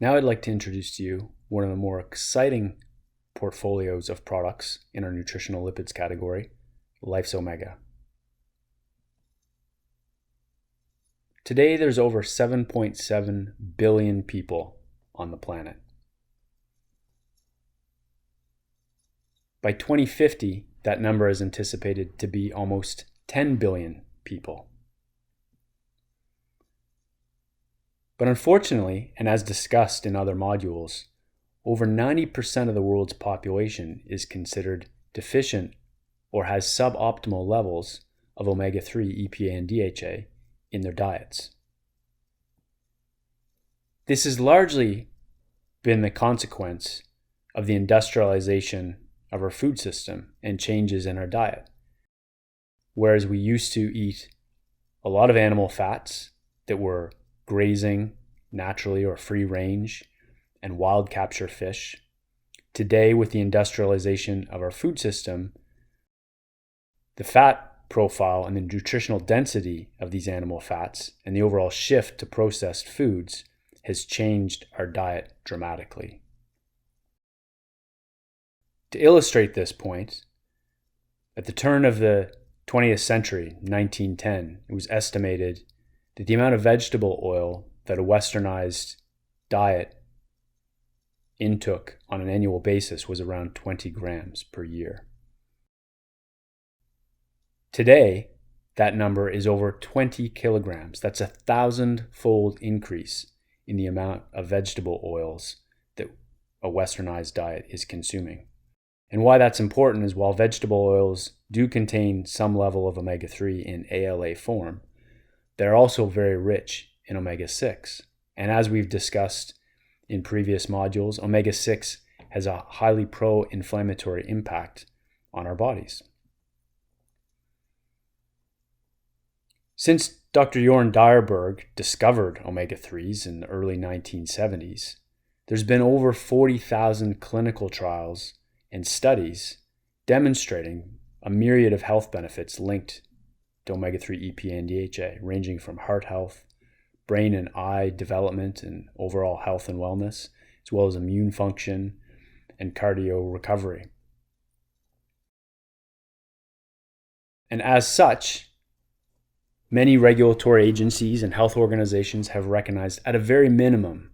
Now I'd like to introduce to you one of the more exciting portfolios of products in our nutritional lipids category, Life's Omega. Today there's over 7.7 billion people on the planet. By 2050, that number is anticipated to be almost 10 billion people. But unfortunately, and as discussed in other modules, over 90% of the world's population is considered deficient or has suboptimal levels of omega-3, EPA, and DHA in their diets. This has largely been the consequence of the industrialization of our food system and changes in our diet. Whereas we used to eat a lot of animal fats that were grazing naturally or free range and wild capture fish, today with the industrialization of our food system, the fat profile and the nutritional density of these animal fats and the overall shift to processed foods has changed our diet dramatically. To illustrate this point, at the turn of the 20th century, 1910, it was estimated that the amount of vegetable oil that a westernized diet intook on an annual basis was around 20 grams per year. Today, that number is over 20 kilograms. That's a 1,000-fold increase in the amount of vegetable oils that a westernized diet is consuming. And why that's important is while vegetable oils do contain some level of omega-3 in ALA form, they're also very rich in omega-6. And as we've discussed in previous modules, omega-6 has a highly pro-inflammatory impact on our bodies. Since Dr. Jorn Dyerberg discovered omega-3s in the early 1970s, there's been over 40,000 clinical trials and studies demonstrating a myriad of health benefits linked to omega-3, EPA, and DHA, ranging from heart health, brain and eye development and overall health and wellness, as well as immune function and cardio recovery. And as such, many regulatory agencies and health organizations have recognized at a very minimum,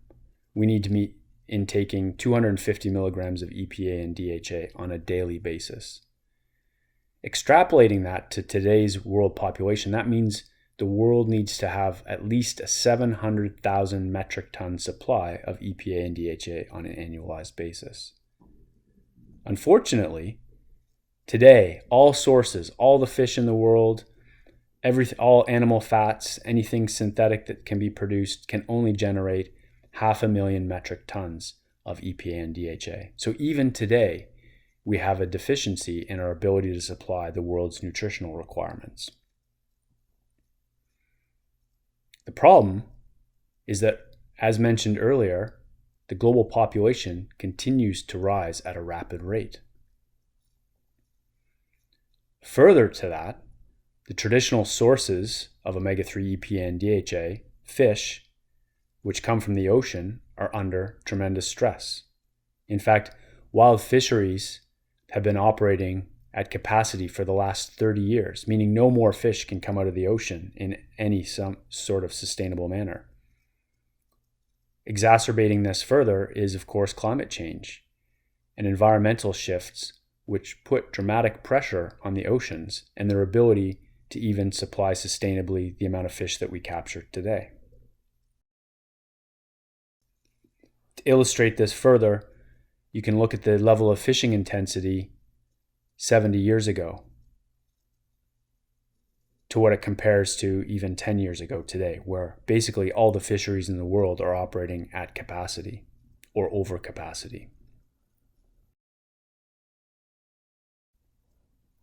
we need to be intaking 250 milligrams of EPA and DHA on a daily basis. Extrapolating that to today's world population, that means the world needs to have at least a 700,000 metric ton supply of EPA and DHA on an annualized basis. Unfortunately, today, all sources, all the fish in the world, all animal fats, anything synthetic that can be produced can only generate 500,000 metric tons of EPA and DHA. So even today, we have a deficiency in our ability to supply the world's nutritional requirements. The problem is that, as mentioned earlier, the global population continues to rise at a rapid rate. Further to that, the traditional sources of omega-3, EPA, and DHA, fish, which come from the ocean, are under tremendous stress. In fact, wild fisheries have been operating at capacity for the last 30 years, meaning no more fish can come out of the ocean in some sort of sustainable manner. Exacerbating this further is, of course, climate change and environmental shifts, which put dramatic pressure on the oceans and their ability to even supply sustainably the amount of fish that we capture today. To illustrate this further, you can look at the level of fishing intensity 70 years ago to what it compares to even 10 years ago today, where basically all the fisheries in the world are operating at capacity or over capacity.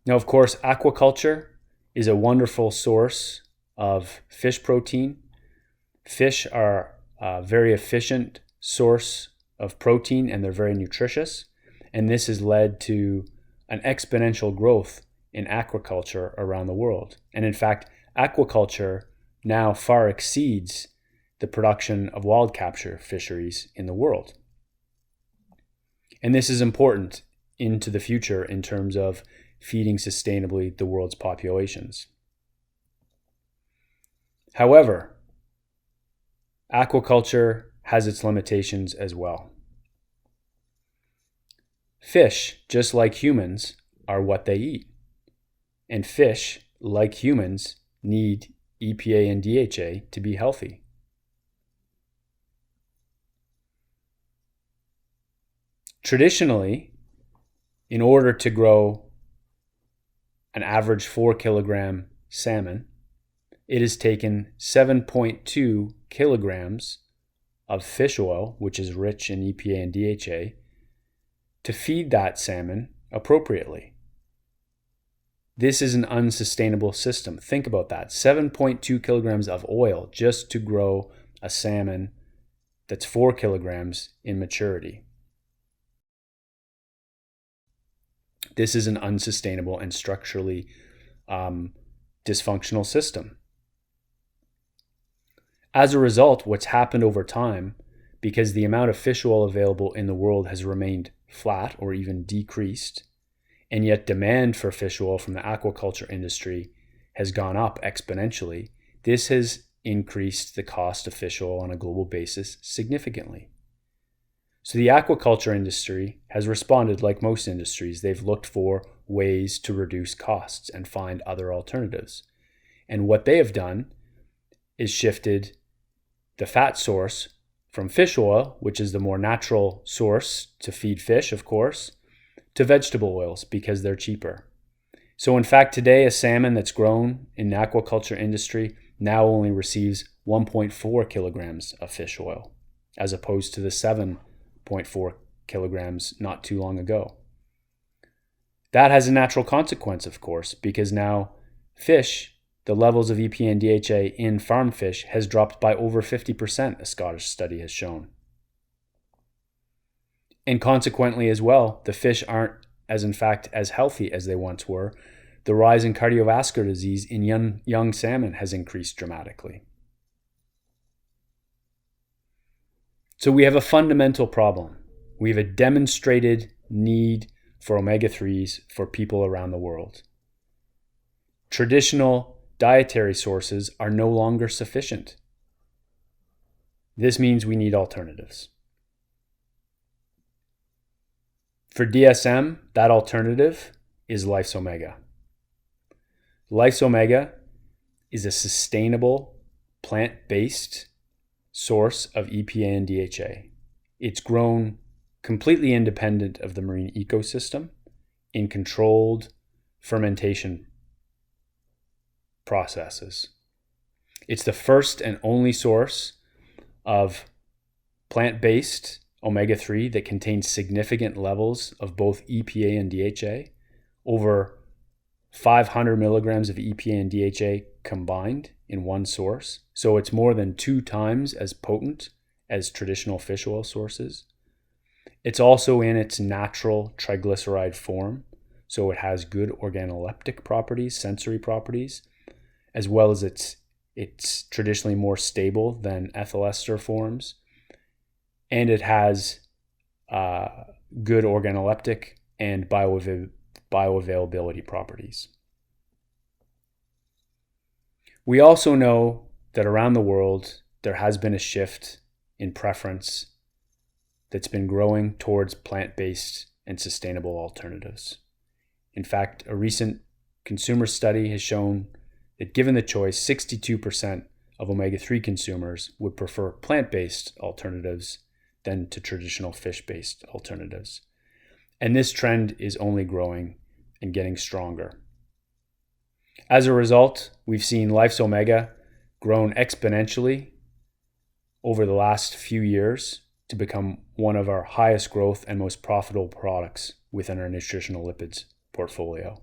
Now, of course, aquaculture is a wonderful source of fish protein. Fish are a very efficient source of protein and they're very nutritious. And this has led to an exponential growth in aquaculture around the world. And in fact, aquaculture now far exceeds the production of wild capture fisheries in the world. And this is important into the future in terms of feeding sustainably the world's populations. However, aquaculture has its limitations as well. Fish, just like humans, are what they eat. And fish, like humans, need EPA and DHA to be healthy. Traditionally, in order to grow an average 4 kilogram salmon, it has taken 7.2 kilograms of fish oil, which is rich in EPA and DHA, to feed that salmon appropriately. This is an unsustainable system. Think about that. 7.2 kilograms of oil just to grow a salmon that's 4 kilograms in maturity. This is an unsustainable and structurally dysfunctional system. As a result, what's happened over time, because the amount of fish oil available in the world has remained flat or even decreased, and yet demand for fish oil from the aquaculture industry has gone up exponentially, this has increased the cost of fish oil on a global basis significantly. So the aquaculture industry has responded like most industries. They've looked for ways to reduce costs and find other alternatives. And what they have done is shifted the fat source from fish oil, which is the more natural source to feed fish, of course, to vegetable oils because they're cheaper. So in fact, today, a salmon that's grown in the aquaculture industry now only receives 1.4 kilograms of fish oil, as opposed to the 7.4 kilograms not too long ago. That has a natural consequence, of course, because now fish, the levels of EPA and DHA in farm fish has dropped by over 50%, a Scottish study has shown. And consequently as well, the fish aren't as healthy as they once were. The rise in cardiovascular disease in young salmon has increased dramatically. So we have a fundamental problem. We have a demonstrated need for omega-3s for people around the world. Traditional dietary sources are no longer sufficient. This means we need alternatives. For DSM, that alternative is Life's Omega. Life's Omega is a sustainable, plant-based source of EPA and DHA. It's grown completely independent of the marine ecosystem in controlled fermentation processes. It's the first and only source of plant-based omega-3 that contains significant levels of both EPA and DHA, over 500 milligrams of EPA and DHA combined in one source. So it's more than 2 times as potent as traditional fish oil sources. It's also in its natural triglyceride form, so it has good organoleptic properties, sensory properties, as well as it's traditionally more stable than ethyl ester forms. And it has good organoleptic and bioavailability properties. We also know that around the world, there has been a shift in preference that's been growing towards plant-based and sustainable alternatives. In fact, a recent consumer study has shown that given the choice, 62% of omega-3 consumers would prefer plant-based alternatives than to traditional fish-based alternatives. And this trend is only growing and getting stronger. As a result, we've seen Life's Omega grown exponentially over the last few years to become one of our highest growth and most profitable products within our nutritional lipids portfolio.